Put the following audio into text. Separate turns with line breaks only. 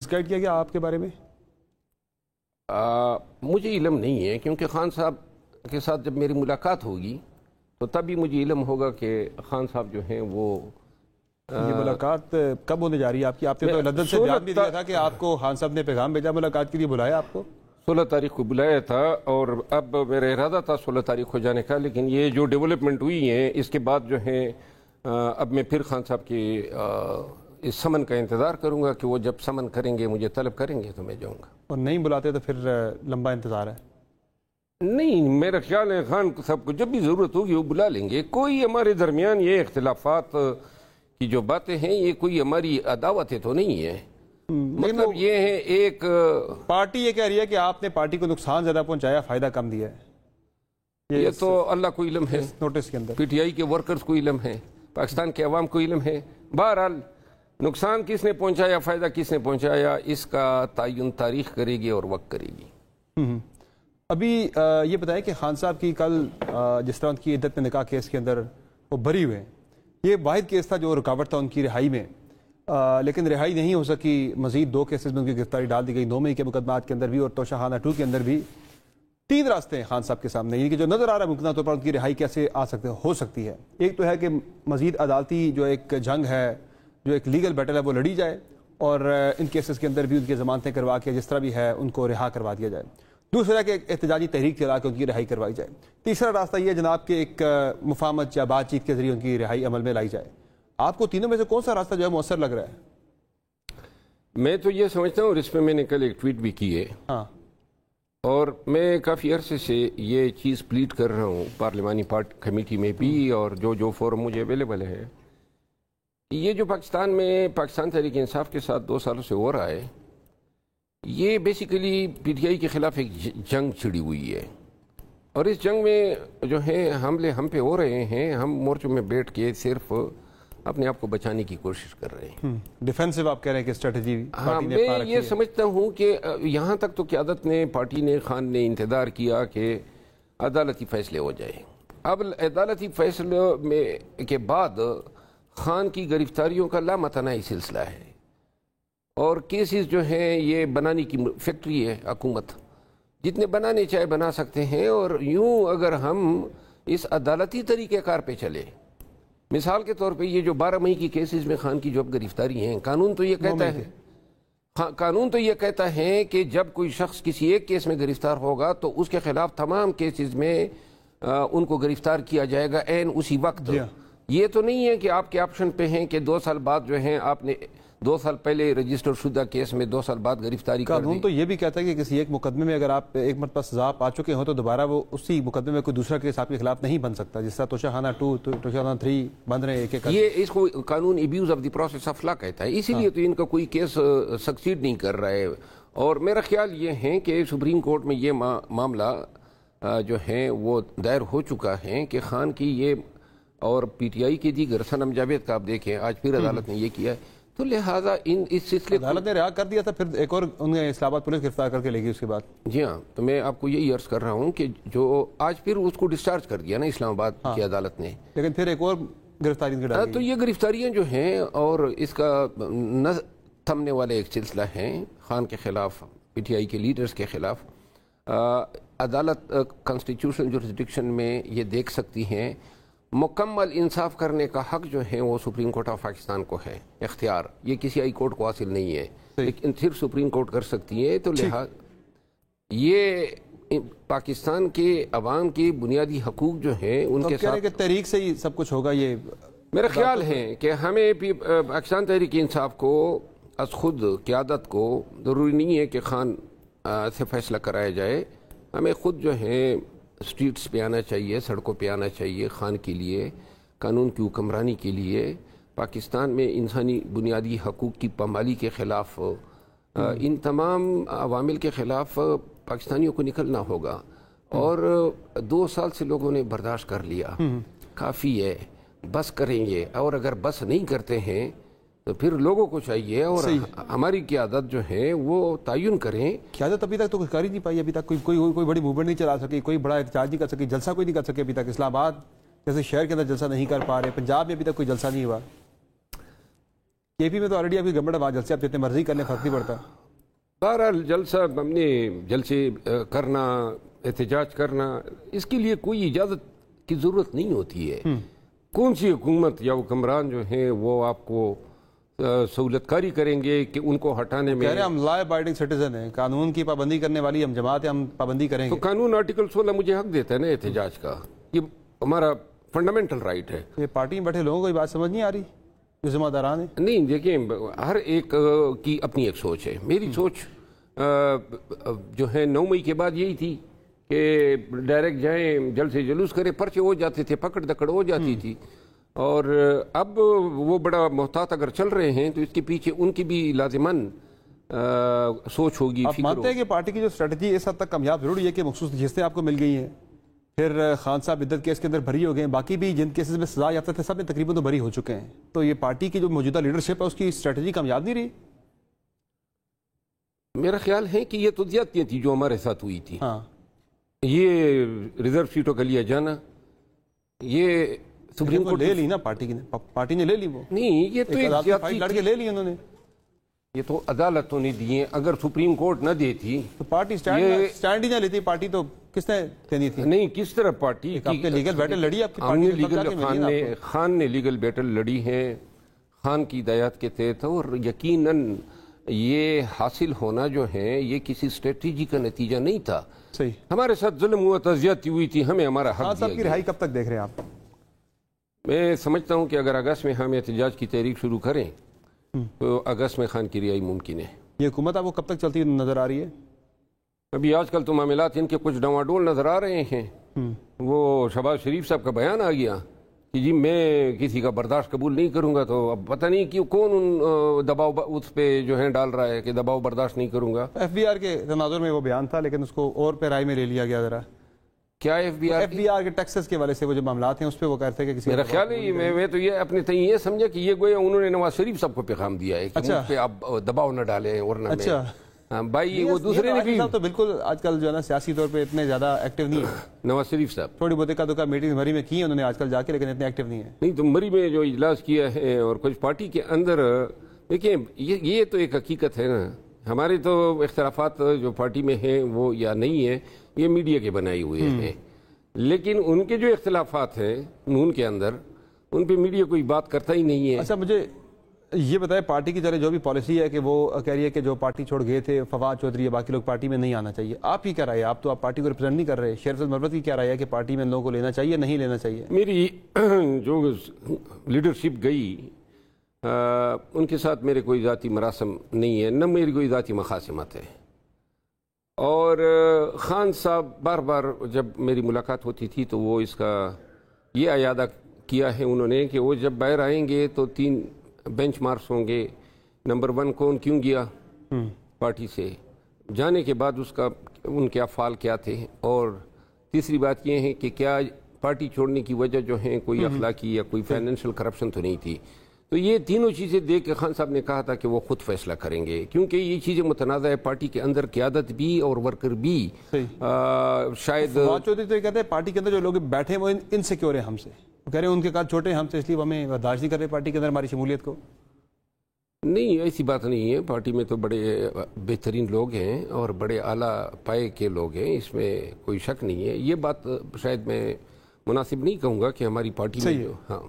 Guide کیا گیا آپ کے بارے میں؟
مجھے علم نہیں ہے، کیونکہ خان صاحب کے ساتھ جب میری ملاقات ہوگی تو تب ہی مجھے علم ہوگا کہ خان صاحب جو ہیں وہ
یہ ملاقات کب ہونے جا رہی ہے آپ کی؟ آپ نے تو لندن سے بیان بھی دیا تھا کہ آپ کو خان صاحب نے پیغام بھیجا، ملاقات کے لیے بلایا آپ کو؟
16 تاریخ کو بلایا تھا، اور اب میرا ارادہ تھا 16 تاریخ کو جانے کا، لیکن یہ جو ڈیولپمنٹ ہوئی ہیں اس کے بعد جو ہے اب میں پھر خان صاحب کی اس سمن کا انتظار کروں گا کہ وہ جب سمن کریں گے، مجھے طلب کریں گے تو میں جاؤں گا۔
اور نہیں بلاتے تو پھر لمبا انتظار ہے؟
نہیں، میرا خیال ہے خان صاحب کو جب بھی ضرورت ہوگی وہ بلا لیں گے۔ کوئی ہمارے درمیان یہ اختلافات کی جو باتیں ہیں یہ کوئی ہماری عداوتیں تو نہیں ہے، مطلب یہ ہے ایک
پارٹی یہ کہہ رہی ہے کہ آپ نے پارٹی کو نقصان زیادہ پہنچایا، فائدہ کم دیا ہے،
یہ تو اللہ کو علم ہے،
نوٹس کے اندر
پی ٹی آئی کے ورکرز کو علم ہے، پاکستان کے عوام کو علم ہے۔ بہرحال نقصان کس نے پہنچایا، فائدہ کس نے پہنچایا، اس کا تعین تاریخ کرے گی اور وقت کرے گی۔
ابھی یہ بتائیں کہ خان صاحب کی کل جس طرح ان کی عدت میں نکاح کیس کے اندر وہ بری ہوئے، یہ واحد کیس تھا جو رکاوٹ تھا ان کی رہائی میں، لیکن رہائی نہیں ہو سکی، مزید 2 کیسز میں ان کی گرفتاری ڈال دی گئی، 9 مئی کے مقدمات کے اندر بھی اور توشہ خانہ 2 کے اندر بھی۔ 3 راستے ہیں خان صاحب کے سامنے، یعنی کہ جو نظر آ رہا ہے ممکنہ طور پر ان کی رہائی کیسے ہو سکتی ہے۔ ایک تو ہے کہ مزید عدالتی جو ایک جنگ ہے، جو ایک لیگل بیٹل ہے، وہ لڑی جائے اور ان کیسز کے اندر بھی ان کی ضمانتیں کروا کے جس طرح بھی ہے ان کو رہا کروا دیا جائے۔ دوسرا ہے کہ ایک احتجاجی تحریک چلا کے ان کی رہائی کروائی جائے۔ تیسرا راستہ یہ جناب کہ ایک مفاہمت یا بات چیت کے ذریعے ان کی رہائی عمل میں لائی جائے۔ آپ کو تینوں میں سے کون سا راستہ جو ہے مؤثر لگ رہا ہے؟ میں
تو یہ سمجھتا ہوں، اور اس پہ میں نے کل ایک ٹویٹ بھی کی ہے،
ہاں،
اور میں کافی عرصے سے یہ چیز پلیٹ کر رہا ہوں پارلیمانی کمیٹی میں بھی اور جو فورم مجھے اویلیبل ہے، یہ جو پاکستان میں پاکستان تحریک انصاف کے ساتھ 2 سالوں سے ہو رہا ہے، یہ بیسیکلی پی ٹی آئی کے خلاف ایک جنگ چھڑی ہوئی ہے، اور اس جنگ میں جو ہے حملے ہم پہ ہو رہے ہیں، ہم مورچوں میں بیٹھ کے صرف اپنے آپ کو بچانے کی کوشش کر رہے ہیں۔
ڈیفینسو آپ کہہ رہے ہیں کہ اسٹریٹجی
ہاں، میں یہ سمجھتا ہوں کہ یہاں تک تو قیادت نے، پارٹی نے، خان نے انتظار کیا کہ عدالتی فیصلے ہو جائے۔ اب عدالتی فیصلے میں کے بعد خان کی گرفتاریوں کا لامتناہی سلسلہ ہے، اور کیسز جو ہیں یہ بنانے کی فیکٹری ہے حکومت، جتنے بنانے چاہے بنا سکتے ہیں، اور یوں اگر ہم اس عدالتی طریقہ کار پہ چلے، مثال کے طور پہ یہ جو 12 مئی کی کیسز میں خان کی جو اب گرفتاری ہیں، قانون تو یہ کہتا ہے کہ جب کوئی شخص کسی ایک کیس میں گرفتار ہوگا تو اس کے خلاف تمام کیسز میں ان کو گرفتار کیا جائے گا عین اسی وقت۔ یہ تو نہیں ہے کہ آپ کے آپشن پہ ہیں کہ 2 سال بعد جو ہیں آپ نے 2 سال پہلے رجسٹر شدہ کیس میں 2 سال بعد گرفتاری کر دی۔
قانون تو یہ بھی کہتا ہے کہ کسی ایک مقدمے میں اگر آپ ایک مرتبہ سزا پا چکے ہوں تو دوبارہ وہ اسی مقدمے میں کوئی دوسرا کیس آپ کے خلاف نہیں بن سکتا، جس طرح توشہ خانہ 2، توشہ خانہ 3 بن رہے ہیں۔
یہ اس کو قانون abuse of the process of law کہتا ہے، اسی لیے تو ان کا کوئی کیس سکسیڈ نہیں کر رہا ہے، اور میرا خیال یہ ہے کہ سپریم کورٹ میں یہ معاملہ جو ہے وہ دائر ہو چکا ہے کہ خان کی یہ اور پی ٹی آئی کی دیگر صنم جاوید کا آپ دیکھیں آج پھر عدالت نے یہ کیا ہے، تو لہٰذا اس سلسلے
عدالت نے رہا کر دیا تھا، پھر ایک اور انہیں اسلام آباد پولیس گرفتار کر کے لے گی اس کے بعد۔
جی ہاں، تو میں آپ کو یہی عرض کر رہا ہوں کہ جو آج پھر اس کو ڈسچارج کر دیا نا اسلام آباد کی عدالت نے،
لیکن پھر ایک اور گرفتاری
تو یہ گرفتاریاں جو ہیں اور اس کا نہ تھمنے والے ایک سلسلہ ہیں خان کے خلاف، پی ٹی آئی کے لیڈرز کے خلاف۔ عدالت کانسٹیٹیوشنل جورسڈکشن میں یہ دیکھ سکتی ہیں، مکمل انصاف کرنے کا حق جو ہے وہ سپریم کورٹ آف پاکستان کو ہے، اختیار یہ کسی ہائی کورٹ کو حاصل نہیں ہے، لیکن صرف سپریم کورٹ کر سکتی ہے۔ تو لہٰذا یہ پاکستان کے عوام کے بنیادی حقوق جو ہیں ان کے ساتھ
تحریک سے ہی سب کچھ ہوگا۔ یہ
میرا خیال ہے کہ ہمیں پاکستان تحریک انصاف کو از خود قیادت کو ضروری نہیں ہے کہ خان سے فیصلہ کرایا جائے، ہمیں خود جو ہے اسٹریٹس پہ آنا چاہیے، سڑکوں پہ آنا چاہیے، خان کے لیے، قانون کی حکمرانی کے لیے، پاکستان میں انسانی بنیادی حقوق کی پامالی کے خلاف، ان تمام عوامل کے خلاف پاکستانیوں کو نکلنا ہوگا۔ اور 2 سال سے لوگوں نے برداشت کر لیا، کافی ہے، بس کریں گے، اور اگر بس نہیں کرتے ہیں تو پھر لوگوں کو چاہیے اور ہماری قیادت جو ہے وہ تعین کریں۔
قیادت ابھی تک تو کچھ کر ہی نہیں پائی، ابھی تک کوئی بڑی موومنٹ نہیں چلا سکی، کوئی بڑا احتجاج نہیں کر سکی، جلسہ کوئی نہیں کر سکے ابھی تک۔ اسلام آباد جیسے شہر کے اندر جلسہ نہیں کر پا رہے، پنجاب میں ابھی تک کوئی جلسہ نہیں ہوا۔ کے پی میں تو آلریڈی آپ کی گورنمنٹ ہے، وہاں جلسے آپ جتنے مرضی کرنے فرق نہیں پڑتا.
بہرحال جلسہ ہم نے جلسے کرنا، احتجاج کرنا، اس کے لیے کوئی اجازت کی ضرورت نہیں ہوتی ہے. کون سی حکومت یا حکمران جو ہیں وہ آپ کو سہولت کاری کریں گے کہ ان کو ہٹانے میں؟
کہہ رہے ہیں ہم لا ابائڈنگ سٹیزن ہیں، قانون کی پابندی کرنے والی ہم جماعت ہیں، ہم پابندی کریں گے.
تو قانون آرٹیکل 16 مجھے حق دیتا ہے نا احتجاج کا، یہ ہمارا فنڈامنٹل رائٹ ہے.
یہ پارٹی میں بیٹھے لوگوں کو یہ بات سمجھ نہیں آ رہی جو ذمہ داران ہیں؟
نہیں دیکھیں، ہر ایک کی اپنی ایک سوچ ہے. میری سوچ جو ہے 9 مئی کے بعد یہی تھی کہ ڈائریکٹ جائیں، جلسے جلوس کریں، پرچے ہو جاتے تھے، پکڑ دکڑ ہو جاتی تھی. اور اب وہ بڑا محتاط اگر چل رہے ہیں تو اس کے پیچھے ان کی بھی لازماً سوچ ہوگی.
آپ مانتے ہیں کہ پارٹی کی جو اسٹریٹجی اس حد تک کامیاب ضرور ہے کہ مخصوص جیسے آپ کو مل گئی ہیں، پھر خان صاحب عدت کیس کے اندر بری ہو گئے ہیں، باقی بھی جن کیسز میں سزا یافتہ تھے سب میں تقریباً تو بری ہو چکے ہیں، تو یہ پارٹی کی جو موجودہ لیڈرشپ ہے اس کی اسٹریٹجی کامیاب نہیں رہی؟
میرا خیال ہے کہ یہ تو زیادتیاں تھیں جو ہمارے ساتھ ہوئی تھی.
ہاں،
یہ ریزرو سیٹوں کا لیا جانا، یہ سپریم کورٹ
لے لی نا پارٹی نے لے لی. وہ
نہیں، یہ تو ایک زیادتی
لڑ کے لے لی انہوں نے.
یہ تو عدالتوں نے دیے. اگر سپریم کورٹ نہ دیتی
تو پارٹی سٹینڈ ہی نہ لیتی، پارٹی تو کس نے دینی تھی؟
نہیں، کس طرح پارٹی
کی لیگل بیٹل لڑی آپ کی
ہم نے
پارٹی؟
خان نے لیگل بیٹل لڑی ہے خان کی ہدایات کے تحت، اور یقیناً یہ حاصل ہونا جو ہے یہ کسی اسٹریٹجی کا نتیجہ نہیں تھا.
صحیح.
ہمارے ساتھ ظلم ہوا تھا، زیادتی ہوئی تھی، ہمیں ہمارا حق
صاحب کی رہائی کب تک دیکھ رہے ہیں آپ؟
میں سمجھتا ہوں کہ اگر اگست میں ہم احتجاج کی تحریک شروع کریں تو اگست میں خان کی رہائی ممکن ہے. یہ
حکومت آپ کو کب تک چلتی نظر آ رہی ہے؟
ابھی آج کل تو معاملات ان کے کچھ ڈواڈول نظر آ رہے ہیں. وہ شہباز شریف صاحب کا بیان آ گیا کہ جی میں کسی کا برداشت قبول نہیں کروں گا، تو اب پتہ نہیں کہ کون ان دباؤ اس پہ جو ہے ڈال رہا ہے کہ دباؤ برداشت نہیں کروں گا.
ایف بی آر کے تناظر میں وہ بیان تھا، لیکن اس کو اور پہ رائے میں لے لیا گیا. ذرا
کیا ایف بی
آر کے ٹیکسز کے والے سے وہ جو معاملات ہیں اس پہ وہ کہتے ہیں کہ کسی،
میرا خیال ہے میں تو یہ اپنے تئیں یہ سمجھا کہ یہ گویا انہوں نے نواز شریف صاحب کو پیغام دیا ہے کہ مجھ پہ آپ دباؤ نہ ڈالیں. اور نہ بھائی وہ دوسرے نے بھی
تو بالکل آج کل جو ہے نا سیاسی طور پہ اتنے زیادہ ایکٹیو نہیں ہے.
نواز شریف صاحب
تھوڑی بہت کا دکا میٹنگ مری میں کی ہیں انہوں نے آج کل جا کے، لیکن اتنے ایکٹیو نہیں ہے.
نہیں تو مری میں جو اجلاس کیا ہے اور کچھ پارٹی کے اندر، دیکھیں یہ تو ایک حقیقت ہے نا، ہمارے تو اختلافات جو پارٹی میں ہیں وہ یا نہیں ہے، یہ میڈیا کے بنائے ہوئے ہیں. لیکن ان کے جو اختلافات ہیں ان کے اندر، ان پہ میڈیا کوئی بات کرتا ہی نہیں ہے.
اچھا مجھے یہ بتائیں، پارٹی کی طرح جو بھی پالیسی ہے کہ وہ کہہ رہی ہے کہ جو پارٹی چھوڑ گئے تھے فواد چودھری یا باقی لوگ پارٹی میں نہیں آنا چاہیے، آپ کی کیا رائے ہے؟ آپ تو پارٹی کو ریپرزینٹ نہیں کر رہے. شیرفضل مربت کی کیا رائے ہے کہ پارٹی میں ان لوگوں کو لینا چاہیے نہیں لینا چاہیے؟
میری جو لیڈرشپ گئی ان کے ساتھ میرے کوئی ذاتی مراسم نہیں ہے، نہ میری کوئی ذاتی مخاصمت ہے. اور خان صاحب بار بار جب میری ملاقات ہوتی تھی تو وہ اس کا یہ اعادہ کیا ہے انہوں نے کہ وہ جب باہر آئیں گے تو 3 بینچ مارکس ہوں گے. نمبر 1 کون کیوں گیا پارٹی سے، جانے کے بعد اس کا ان کے افعال کیا تھے، اور تیسری بات یہ ہے کہ کیا پارٹی چھوڑنے کی وجہ جو ہے کوئی اخلاقی یا کوئی فائنینشیل کرپشن تو نہیں تھی. تو یہ تینوں چیزیں دیکھ کے خان صاحب نے کہا تھا کہ وہ خود فیصلہ کریں گے، کیونکہ یہ چیزیں متنازع ہے پارٹی کے اندر، قیادت بھی اور ورکر بھی. شاید
فواد چودھری تو یہ کہتے ہیں پارٹی کے اندر جو لوگ بیٹھے ہیں وہ انسیکیور ہیں ہم سے، وہ کہہ رہے ہیں ان کے قد چھوٹے ہیں ہم سے، اس لیے وہ ہمیں برداشت نہیں کر رہے پارٹی کے اندر ہماری شمولیت کو.
نہیں، ایسی بات نہیں ہے. پارٹی میں تو بڑے بہترین لوگ ہیں اور بڑے اعلیٰ پائے کے لوگ ہیں، اس میں کوئی شک نہیں ہے. یہ بات شاید میں مناسب نہیں کہوں گا کہ ہماری پارٹی میں جو ہاں